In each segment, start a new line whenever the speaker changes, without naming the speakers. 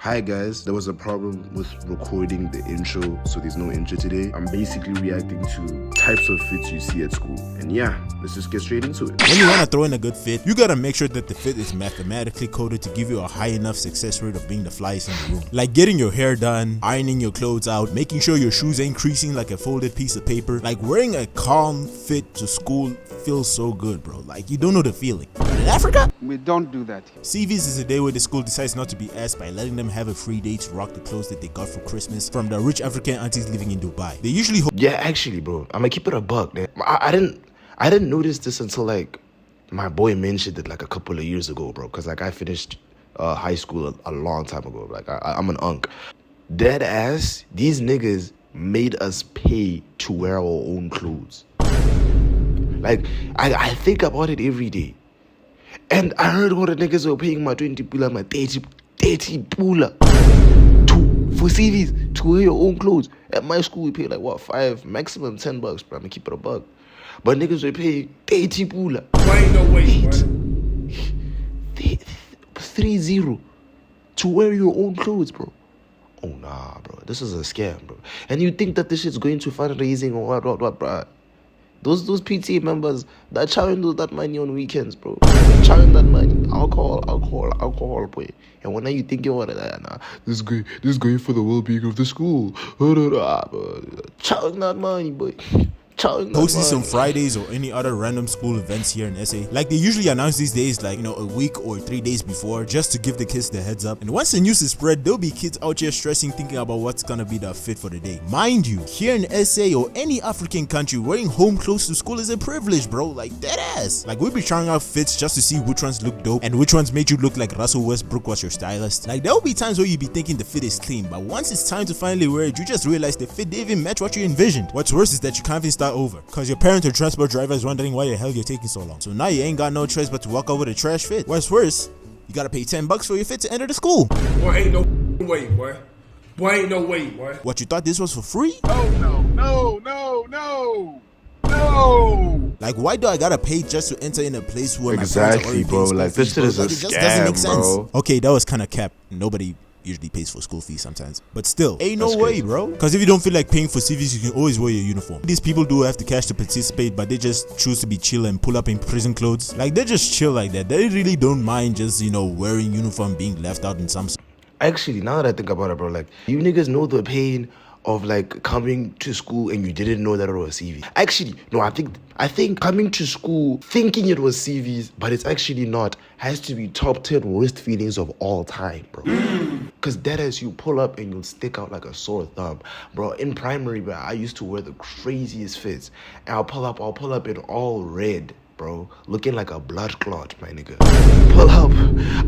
Hi guys, there was a problem with recording the intro, so there's no intro today. I'm basically reacting to types of fits you see at school. And yeah, let's just get straight into it.
When you want to throw in a good fit, you gotta make sure that the fit is mathematically coded to give you a high enough success rate of being the flyest in the room. Like getting your hair done, ironing your clothes out, making sure your shoes ain't creasing like a folded piece of paper. Like wearing a calm fit to school feels so good, bro. Like you don't know the feeling. But in Africa,
we don't do that here.
CVs is a day where the school decides not to be asked by letting them have a free day to rock the clothes that they got for Christmas from the rich African aunties living in Dubai. They usually
Yeah, actually, bro, I'm gonna keep it a buck, man. I didn't notice this until like my boy mentioned it like a couple of years ago, bro. Cause like I finished high school a long time ago. Like I'm an unk. Dead ass, these niggas made us pay to wear our own clothes. Like I think about it every day. And I heard all the niggas were paying my 20 pula, my 30 pula for CVs to wear your own clothes. At my school, we pay like what, 5, maximum $10, bro. I'm gonna keep it a buck. But niggas were paying 30 pula.
Why ain't no way, boy?
30 to wear your own clothes, bro. Oh nah, bro. This is a scam, bro. And you think that this shit's going to fundraising or what, bro? Those PTA members that chowing that money on weekends, bro. Chowing that money. Alcohol, boy. And when are you thinking about it? Nah, this is going for the well-being of the school. Chowing that money, boy.
Posting some Fridays or any other random school events here in SA. Like they usually announce these days like, a week or 3 days before just to give the kids the heads up. And once the news is spread, there'll be kids out here stressing thinking about what's gonna be the fit for the day. Mind you, here in SA or any African country, wearing home clothes to school is a privilege, bro. Like dead ass. Like we'll be trying out fits just to see which ones look dope and which ones made you look like Russell Westbrook was your stylist. Like there'll be times where you be thinking the fit is clean, but once it's time to finally wear it, you just realize the fit didn't even match what you envisioned. What's worse is that you can't even start over because your parent or transport driver is wondering why the hell you're taking so long. So now you ain't got no choice but to walk over the trash fit. What's worse, you gotta pay $10 for your fit to enter the school.
Boy, ain't no way, boy. Boy, ain't no way, boy.
What, you thought this was for free?
No.
Like why do I gotta pay just to enter in a place where
Exactly,
my
bro.
parents are
Like this shit is a
It just doesn't make
scam,
sense.
bro.
Okay, that was kind of cap. Nobody usually pays for school fees sometimes, but still ain't no
That's
way,
crazy.
bro. Because if you don't feel like paying for CVs, you can always wear your uniform. These people do have the cash to participate, but they just choose to be chill and pull up in prison clothes. Like they just chill like that. They really don't mind just wearing uniform being left out in some.
Actually, now that I think about it, bro, like you niggas know the pain of like coming to school and you didn't know that it was CV. Actually, no, I think coming to school thinking it was CVs, but it's actually not, has to be top 10 worst feelings of all time, bro. Cause that as you pull up and you'll stick out like a sore thumb, bro. In primary, bro, I used to wear the craziest fits, and I'll pull up in all red, bro, looking like a blood clot, my nigga.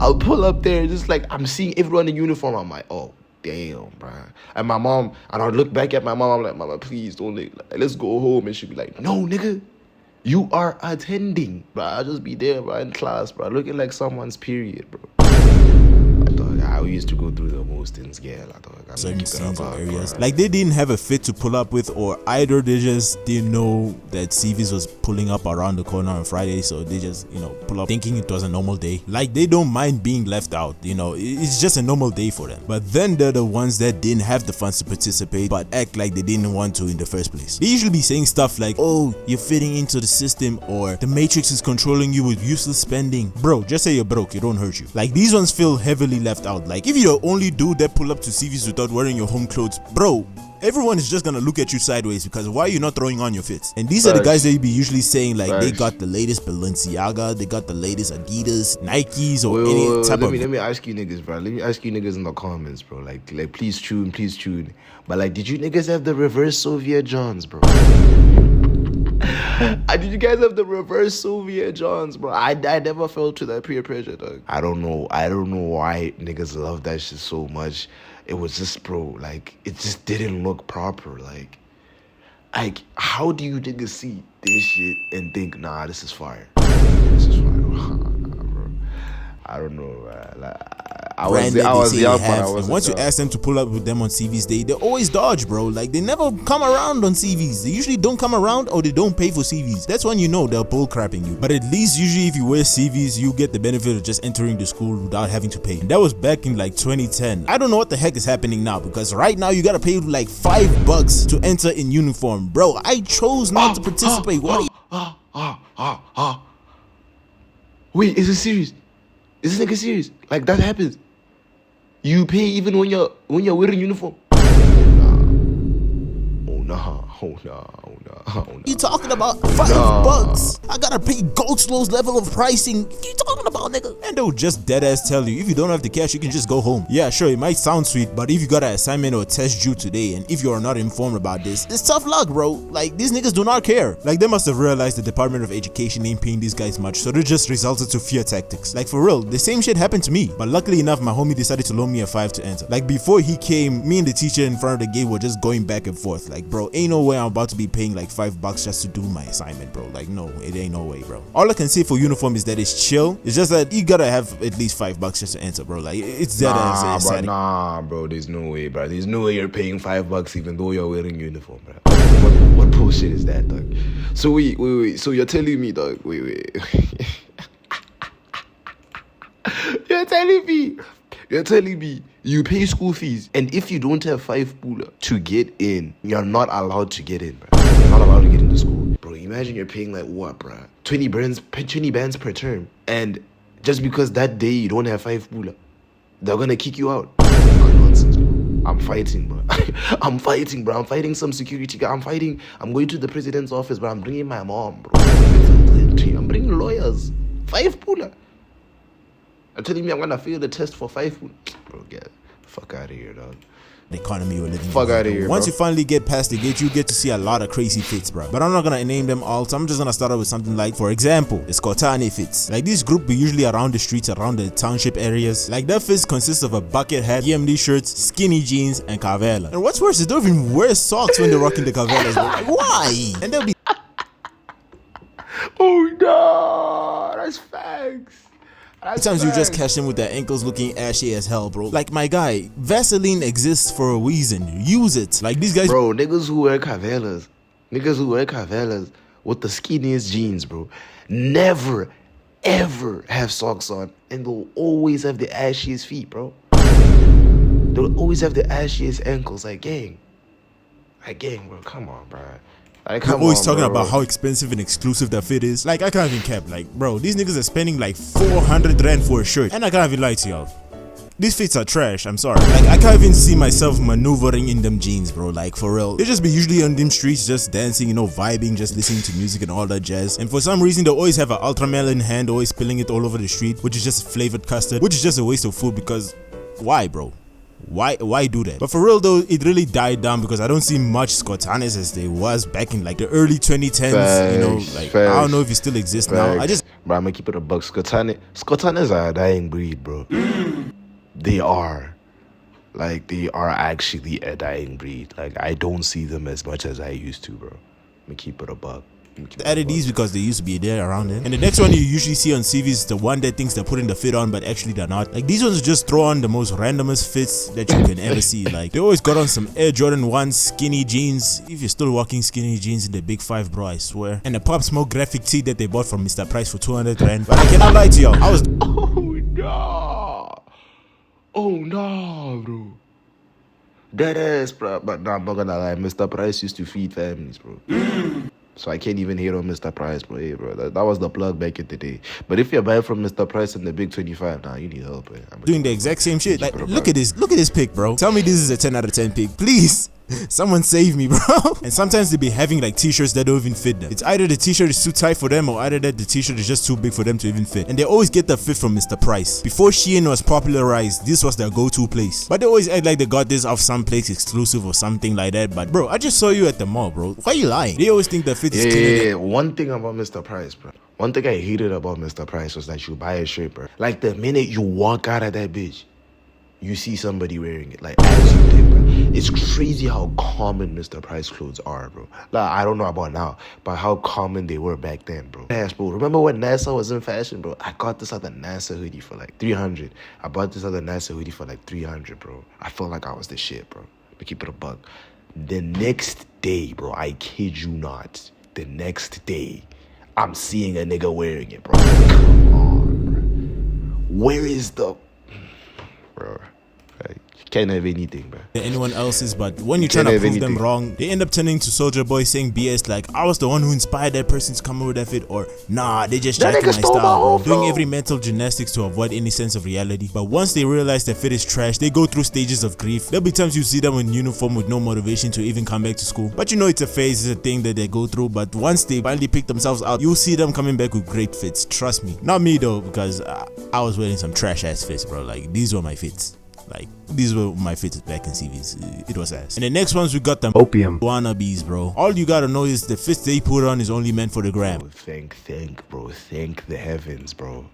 I'll pull up there, just like I'm seeing everyone in uniform. I'm like, oh damn, bro. And my mom, and I'll look back at my mom. I'm like, mama, please don't let's go home. And she'll be like, no, nigga, you are attending, bro. I'll just be there, bro, in class, bro, looking like someone's period, bro. I used to go through the most in scale.
Certain scenes or areas. Like they didn't have a fit to pull up with, or either they just didn't know that CVs was pulling up around the corner on Friday, so they just pull up thinking it was a normal day. Like they don't mind being left out, it's just a normal day for them. But then they're the ones that didn't have the funds to participate but act like they didn't want to in the first place. They usually be saying stuff like, oh, you're fitting into the system, or the matrix is controlling you with useless spending. Bro, just say you're broke, it don't hurt you. Like these ones feel heavily left out. Like if you're the only dude that pull up to CVs without wearing your home clothes, bro, everyone is just gonna look at you sideways because why are you not throwing on your fits? And these are the guys that you be usually saying like they got the latest Balenciaga, they got the latest Adidas, Nikes, or any type of.
Let me ask you niggas, bro. Let me ask you niggas in the comments, bro. Like please tune. But like, did you niggas have the reverse Soviet Johns, bro? Did you guys have the reverse Soviet Johns, bro? I never fell to that peer pressure, dog. I don't know why niggas love that shit so much. It was just, bro, like, it just didn't look proper. Like, how do you niggas see this shit and think, nah, this is fire? This is fire. Nah, bro. I don't know, man. Like,
brand that
I
they
was
say
young,
they
but I
have. And
wasn't
once you
young.
ask them to pull up with them on CVs, they always dodge, bro. Like they never come around on CVs. They usually don't come around or they don't pay for CVs. That's when you know they're bull crapping you. But at least usually if you wear CVs, you get the benefit of just entering the school without having to pay. And that was back in like 2010. I don't know what the heck is happening now, because right now you gotta pay like $5 to enter in uniform, bro. I chose not to participate. What are you?
Wait, is it serious? Is this nigga serious? Like that happens? You pay even when you're wearing uniform? Oh nah.
You talking about $5? I gotta pay Goldslow's level of pricing. What you talking about, nigga? And they'll just dead ass tell you, if you don't have the cash, you can just go home. Yeah, sure, it might sound sweet, but if you got an assignment or a test due today, and if you are not informed about this, it's tough luck, bro. Like, these niggas do not care. Like, they must have realized the Department of Education ain't paying these guys much, so they just resulted to fear tactics. Like, for real, the same shit happened to me. But luckily enough, my homie decided to loan me a $5 to enter. Like, before he came, me and the teacher in front of the gate were just going back and forth. Like, bro, ain't no way I'm about to be paying like $5 just to do my assignment, bro. Like, no, it ain't no way, bro. All I can say for uniform is that it's chill. It's just that you gotta have at least $5 just to enter, bro. Like, it's that ass.
Nah, bro, there's no way, bro. There's no way you're paying $5 even though you're wearing uniform, bro. What bullshit is that, dog? So wait. So you're telling me, dog? Wait. You're telling me you pay school fees, and if you don't have 5 pula to get in, you're not allowed to get in, bro. You're not allowed to get into school, bro. Imagine you're paying like what, bro? 20 bands per term, and just because that day you don't have 5 pula, they're gonna kick you out. Nonsense, bro. I'm fighting, bro. I'm fighting some security guy. I'm going to the president's office, bro. I'm bringing my mom, bro. I'm bringing lawyers. 5 pula. You're telling me I'm gonna fail the test for 5 pula? Bro, get the fuck out of here, dog.
The economy we're living
Fuck out of here,
Once
bro.
you finally get past the gate, you get to see a lot of crazy fits, bro. But I'm not gonna name them all, so I'm just gonna start out with something like, for example, the Scotani fits. Like, this group be usually around the streets, around the township areas. Like, that fits consists of a bucket hat, EMD shirts, skinny jeans, and cavella. And what's worse is they don't even wear socks when they're rocking the cavellas, bro. Like, why? And they'll be
Oh no, that's facts.
sometimes you just catch them with their ankles looking ashy as hell, bro. Like, my guy, Vaseline exists for a reason. Use it. Like, these guys,
bro, niggas who wear cavellas with the skinniest jeans, bro, never ever have socks on, and they'll always have the ashiest feet, bro. They'll always have the ashiest ankles. Like, gang, bro, come on, bro. Like,
they're always talking about how expensive and exclusive that fit is. Like, I can't even cap. Like, bro, these niggas are spending like 400 rand for a shirt, and I can't even lie to y'all. These fits are trash, I'm sorry. Like, I can't even see myself maneuvering in them jeans, bro. Like, for real. They just be usually on them streets just dancing, you know, vibing, just listening to music and all that jazz. And for some reason, they always have an ultramelon in hand, always spilling it all over the street, which is just flavored custard, which is just a waste of food, because why, bro? Why do that? But for real though, it really died down because I don't see much Scotanis as there was back in like the early 2010s. You know, like, I don't know if it still exists now.
Bro, I'm gonna keep it a buck. Scotanis are a dying breed, bro. They are actually a dying breed. Like, I don't see them as much as I used to, bro. I'm gonna keep it a buck.
Added these because they used to be there around it. And the next one you usually see on CVs is the one that thinks they're putting the fit on, but actually they're not. Like, these ones just throw on the most randomest fits that you can ever see. Like, they always got on some Air Jordan 1 skinny jeans. If you're still rocking skinny jeans in the Big 5, bro, I swear. And the Pop Smoke graphic tee that they bought from Mr. Price for 200 rand. But I cannot lie to y'all, I was
Oh no, bro. Dead ass, bro. But nah, I'm not gonna lie. Mr. Price used to feed families, bro. So I can't even hate on Mr. Price, bro. Hey, bro, that was the plug back in the day. But if you're buying from Mr. Price in the Big 25, nah, you need help, man.
doing the exact same shit. Like, look at this pic, bro. Tell me this is a 10 out of 10 pic, please. Someone save me, bro. And sometimes they be having like t-shirts that don't even fit them. It's either the t-shirt is too tight for them, or either that the t-shirt is just too big for them to even fit. And they always get the fit from Mr. Price. Before Shein was popularized, this was their go-to place. But they always act like they got this off some place exclusive or something like that. But bro, I just saw you at the mall, bro. Why are you lying? They always think the fit is cleaner.
Yeah, one thing about Mr. Price, bro. One thing I hated about Mr. Price was that you buy a shirt, bro. Like, the minute you walk out of that bitch, you see somebody wearing it, like as you did, bro. It's crazy how common Mr. Price clothes are, bro. Like, I don't know about now, but how common they were back then, bro. Yes, bro. Remember when NASA was in fashion, bro? I got this other NASA hoodie for like 300. I bought this other NASA hoodie for like 300, bro. I felt like I was the shit, bro. To keep it a buck. The next day, bro, I kid you not, the next day, I'm seeing a nigga wearing it, bro. Come on, bro. Where is the... Bro, like, you can't have anything, bro.
Anyone else's, but when you're trying to prove them wrong, they end up turning to Soldier Boy saying BS like, I was the one who inspired that person to come up with that fit, or nah, they just jacking my style, bro. Doing every mental gymnastics to avoid any sense of reality. But once they realize their fit is trash, they go through stages of grief. There'll be times you see them in uniform with no motivation to even come back to school. But you know it's a phase, it's a thing that they go through. But once they finally pick themselves out, you'll see them coming back with great fits. Trust me. Not me though, because I was wearing some trash ass fits, bro. Like, these were my fits. Like, these were my fits back in CVs. It was ass. And the next ones we got them
Opium
wannabes, bro. All you gotta know is the fits they put on is only meant for the gram.
Bro, thank the heavens, bro.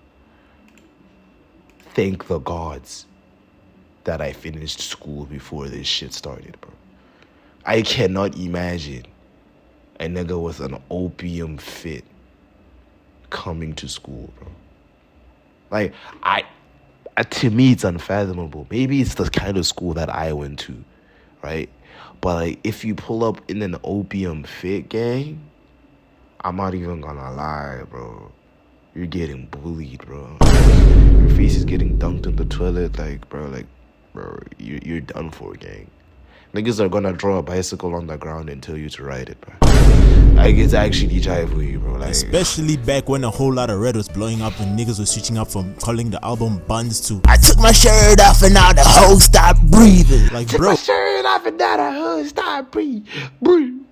Thank the gods that I finished school before this shit started, bro. I cannot imagine a nigga with an opium fit coming to school, bro. Like, to me, it's unfathomable. Maybe it's the kind of school that I went to, right? But like, if you pull up in an opium fit, gang, I'm not even gonna lie, bro. You're getting bullied, bro. Your face is getting dunked in the toilet, like, bro, you're done for, gang. Niggas are gonna draw a bicycle on the ground and tell you to ride it, bro. Like, it's actually jive with you, bro. Like,
especially back when a whole lot of red was blowing up and niggas were switching up from calling the album Buns to I took my shirt off and now the hoe stopped breathing. Like,
took
bro,
my shirt off and now the hoe stopped breathing.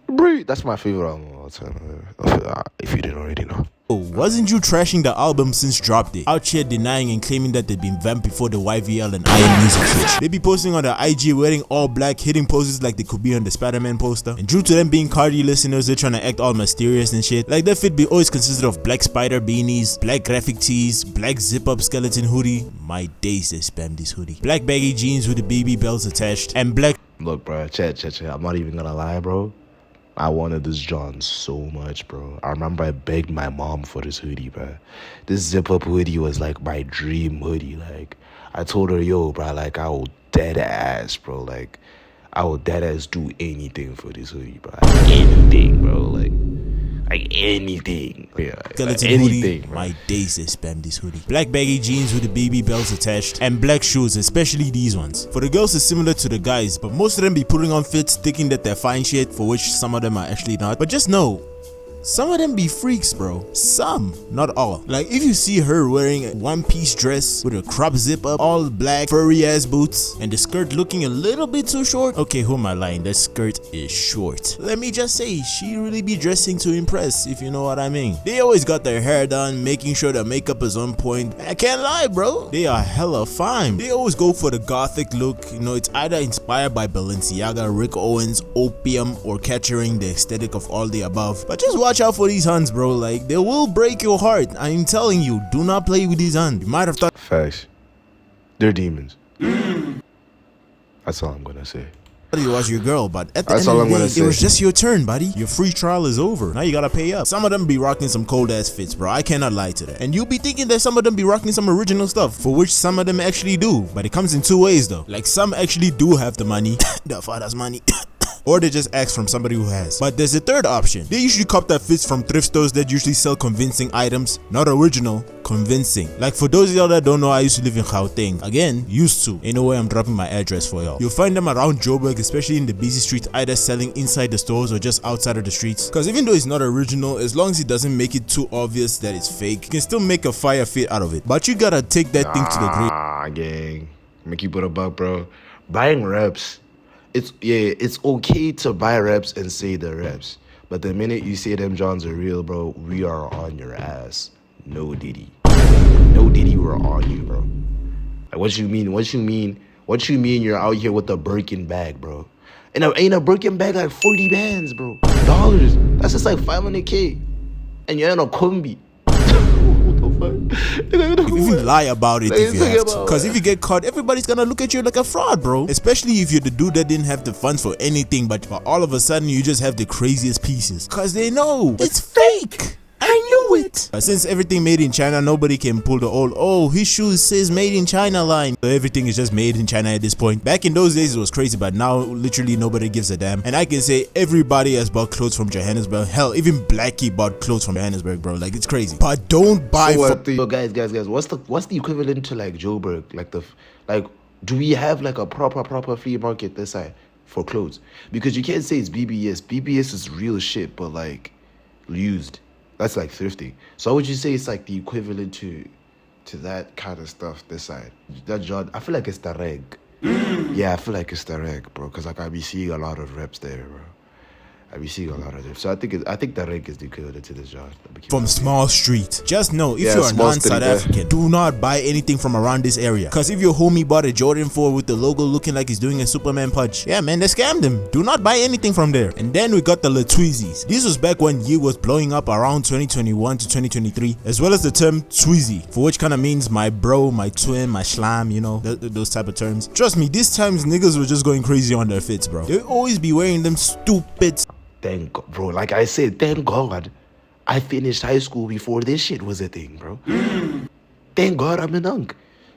That's my favorite album of all time, if you didn't already know.
Wasn't you trashing the album since drop day? Out here denying and claiming that they'd been vamped before the YVL and Iron Music switch. They be posting on the IG wearing all black, hitting poses like they could be on the Spider-Man poster. And due to them being Cardi listeners, they're trying to act all mysterious and shit. Like, their fit be always consisted of black spider beanies, black graphic tees, black zip-up skeleton hoodie. My days they spam this hoodie. Black baggy jeans with the BB belts attached, and black...
Look, bro, chat. I'm not even gonna lie, bro. I wanted this John so much, bro. I remember I begged my mom for this hoodie, bro. This zip-up hoodie was like my dream hoodie. Like, I told her, yo, bro, like, I will dead ass, bro. Like, I will dead ass do anything for this hoodie, bro. Like, anything, bro. Like anything. Yeah,
skeleton
anything,
hoodie.
bro.
My days they spam this hoodie. Black baggy jeans with the BB belts attached, and black shoes, especially these ones. For the girls, it's similar to the guys, but most of them be putting on fits thinking that they're fine shit, for which some of them are actually not. But just know, some of them be freaks, bro. Some, not all. Like, if you see her wearing a one-piece dress with a crop zip up, all black, furry ass boots, and the skirt looking a little bit too short. Okay, who am I lying? That skirt is short. Let me just say, she really be dressing to impress, if you know what I mean. They always got their hair done, making sure their makeup is on point. I can't lie, bro. They are hella fine. They always go for the gothic look. You know, it's either inspired by Balenciaga, Rick Owens, Opium, or capturing the aesthetic of all the above. But just watch out for these huns, bro. Like, they will break your heart. I'm telling you, do not play with these huns. You might have thought
Facts. They're demons. That's all I'm gonna say.
you was your girl, but at the
That's
end
all
of
I'm
the
gonna
day,
say.
it was just your turn, buddy. Your free trial is over. Now you gotta pay up. Some of them be rocking some cold ass fits, bro. I cannot lie to that. And you be thinking that some of them be rocking some original stuff, for which some of them actually do. But it comes in two ways though. Like, some actually do have the money, the father's money. Or they just ask from somebody who has. But there's a third option. They usually cop that fits from thrift stores that usually sell convincing items. Not original, convincing. Like, for those of y'all that don't know, I used to live in Gauteng. Again, used to. Ain't no way I'm dropping my address for y'all. You'll find them around Joburg, especially in the busy streets, either selling inside the stores or just outside of the streets. Cause even though it's not original, as long as it doesn't make it too obvious that it's fake, you can still make a fire fit out of it. But you gotta take that thing to the grave.
Gang. Make you put a buck, bro. Buying reps. It's okay to buy reps and say the reps. But the minute you say them Johns are real, bro, we are on your ass. No Diddy. No Diddy, we're on you, bro. Like, what you mean? What you mean you're out here with a Birkin bag, bro? And ain't a Birkin bag like 40 bands, bro. Dollars. That's just like 500K. And you're in a combi. What the fuck?
If you lie about it, if you have to.
About
Because if you get caught, everybody's gonna look at you like a fraud, bro. Especially if you're the dude that didn't have the funds for anything, but all of a sudden you just have the craziest pieces. Because they know it's fake. I knew it. Since everything made in China, nobody can pull the old, oh, his shoes says made in China line. So everything is just made in China at this point. Back in those days, it was crazy, but now literally nobody gives a damn. And I can say everybody has bought clothes from Johannesburg. Hell, even Blackie bought clothes from Johannesburg, bro. Like, it's crazy. But don't buy
so guys, what's the equivalent to like Joburg? Like, do we have like a proper flea market this side for clothes? Because you can't say it's BBS. BBS is real shit, but like used. That's like thrifty. So would you say it's like the equivalent to that kind of stuff this side? That John, I feel like it's the reg. Yeah, I feel like it's the reg, bro. Cause like I be seeing a lot of reps there, bro. I be seeing a lot of them. So I think the reg is the equivalent to this job.
From small street. Just know, if you're a non-South African, do not buy anything from around this area. Cause if your homie bought a Jordan 4 with the logo looking like he's doing a Superman punch, yeah man, they scammed him. Do not buy anything from there. And then we got the Latwisis. This was back when Ye was blowing up around 2021 to 2023, as well as the term Twizy, for which kind of means my bro, my twin, my shlam, you know, those type of terms. Trust me, these times niggas were just going crazy on their fits, bro. They always be wearing them stupid.
Thank God, bro. Like I said, thank God I finished high school before this shit was a thing, bro. Thank God I'm an unk.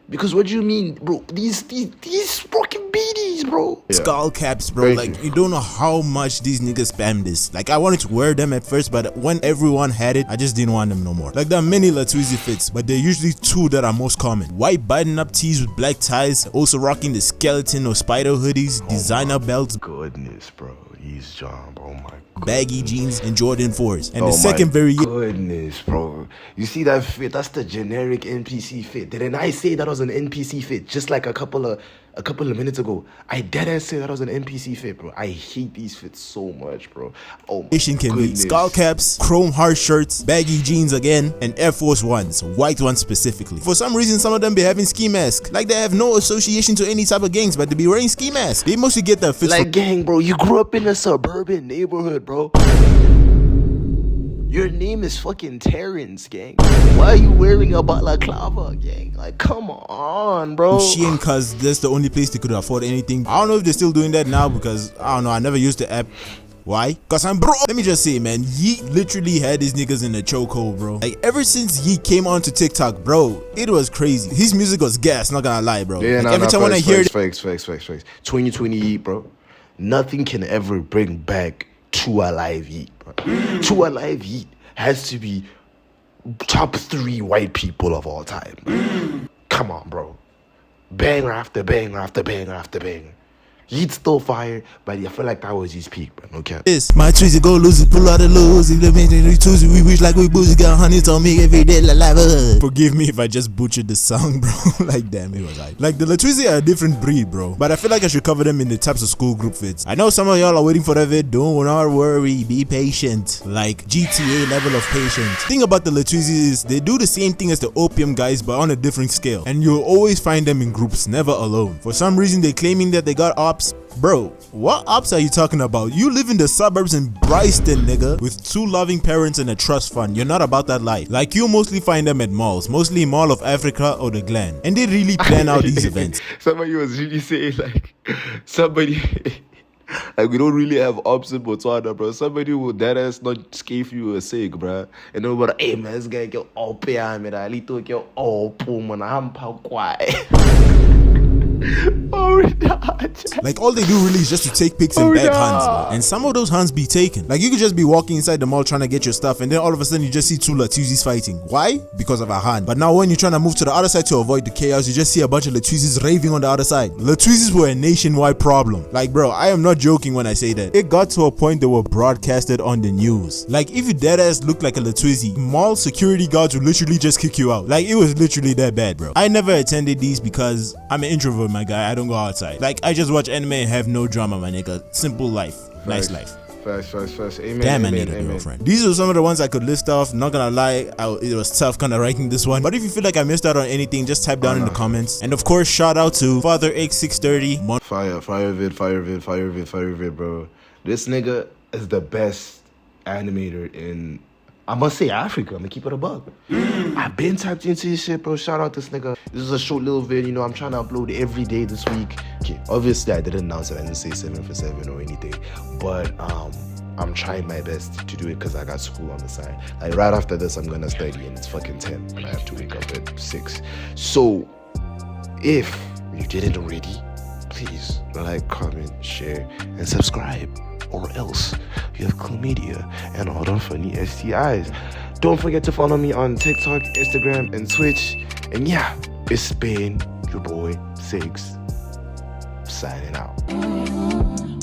Because what do you mean, bro? These fucking beanies, bro. Yeah.
Skull caps, bro. Like, you don't know how much these niggas spam this. Like, I wanted to wear them at first, but when everyone had it, I just didn't want them no more. Like, there are many Latwizi fits, but there are usually two that are most common. White button-up tees with black ties, also rocking the skeleton or spider hoodies, designer belts.
Goodness, bro. He's John, oh my God.
Baggy jeans and Jordan 4s. And the second variant.
Goodness, bro. You see that fit? That's the generic NPC fit. Didn't I say that was an NPC fit? Just like a couple of minutes ago. I didn't say that was an NPC fit, bro. I hate these fits so much, bro. Oh my
can be skull caps, chrome heart shirts, baggy jeans again, and Air Force Ones, white ones specifically. For some reason, some of them be having ski masks. Like, they have no association to any type of gangs, but they be wearing ski masks. They mostly get their fits
like gang, bro. You grew up in a suburban neighborhood, bro. Your name is fucking Terrence, gang. Why are you wearing a balaclava, gang? Like, come on, bro.
Shein, cause that's the only place they could afford anything. I don't know if they're still doing that now, because I don't know, I never used the app. Why? Cause I'm broke. Let me just say, man, Ye literally had these niggas in a chokehold, bro. Like, ever since Ye came onto TikTok, bro, it was crazy. His music was gas, not gonna lie, bro.
Yeah,
like, every time when I hear it,
facts. 2020 bro. Nothing can ever bring back Too Alive Yeet, bro. Too Alive Yeet has to be top 3 white people of all time. Come on, bro. Banger after banger after banger after banger. Yeet's still fire, but I feel like that was his peak, bro. Okay.
This my Twizy go lose it, pull out the lose. If we wish like we boozy got honey on me every day like Forgive me if I just butchered the song, bro. Like, damn, it was like the Latwizi are a different breed, bro. But I feel like I should cover them in the types of school group fits. I know some of y'all are waiting for that vid. Don't not worry, be patient. Like GTA level of patience. Thing about the Latwizi is they do the same thing as the Opium guys, but on a different scale. And you'll always find them in groups, never alone. For some reason, they're claiming that they got ops. Bro, what ops are you talking about? You live in the suburbs in Bryston, nigga, with 2 loving parents and a trust fund. You're not about that life. Like, you mostly find them at malls, mostly Mall of Africa or the Glen. And they really plan out these events.
Somebody was really saying, like, like, we don't really have ops in Botswana, bro. Somebody will deadass not scave you a sig, bro. And they'll be like, hey, man, this guy get Opium, man. I little get Opium, man. I'm oh,
like, all they do really is just to take pics and bag hunts, bro. And some of those hunts be taken. Like, you could just be walking inside the mall trying to get your stuff, and then all of a sudden you just see 2 Latwizis fighting. Why? Because of a hunt. But now when you're trying to move to the other side to avoid the chaos, you just see a bunch of Latwizis raving on the other side. Latwizis were a nationwide problem. Like, bro, I am not joking when I say that. It got to a point they were broadcasted on the news. Like, if you deadass look like a Latwizi, mall security guards would literally just kick you out. Like, it was literally that bad, bro. I never attended these because I'm an introvert, my guy. I don't go outside. Like, I just watch anime and have no drama, my nigga. Simple life. Nice life.
Facts. Amen.
Damn, I need a girlfriend. These are some of the ones I could list off. Not gonna lie, it was tough kind of ranking this one. But if you feel like I missed out on anything, just type down in the comments. And of course, shout out to Father X630.
Fire vid, bro. This nigga is the best animator in I must say Africa. I'm gonna keep it a buck. I've been typed into this shit, bro. Shout out this nigga. This is a short little video, you know. I'm trying to upload every day this week. Okay, obviously I didn't announce it. I didn't say 7 for 7 or anything. But I'm trying my best to do it because I got school on the side. Like right after this, I'm gonna study and it's fucking 10 and I have to wake up at 6. So if you didn't already, please like, comment, share, and subscribe. Or else you have chlamydia and all the funny STIs. Don't forget to follow me on TikTok, Instagram, and Twitch. And yeah, it's been your boy Six signing out.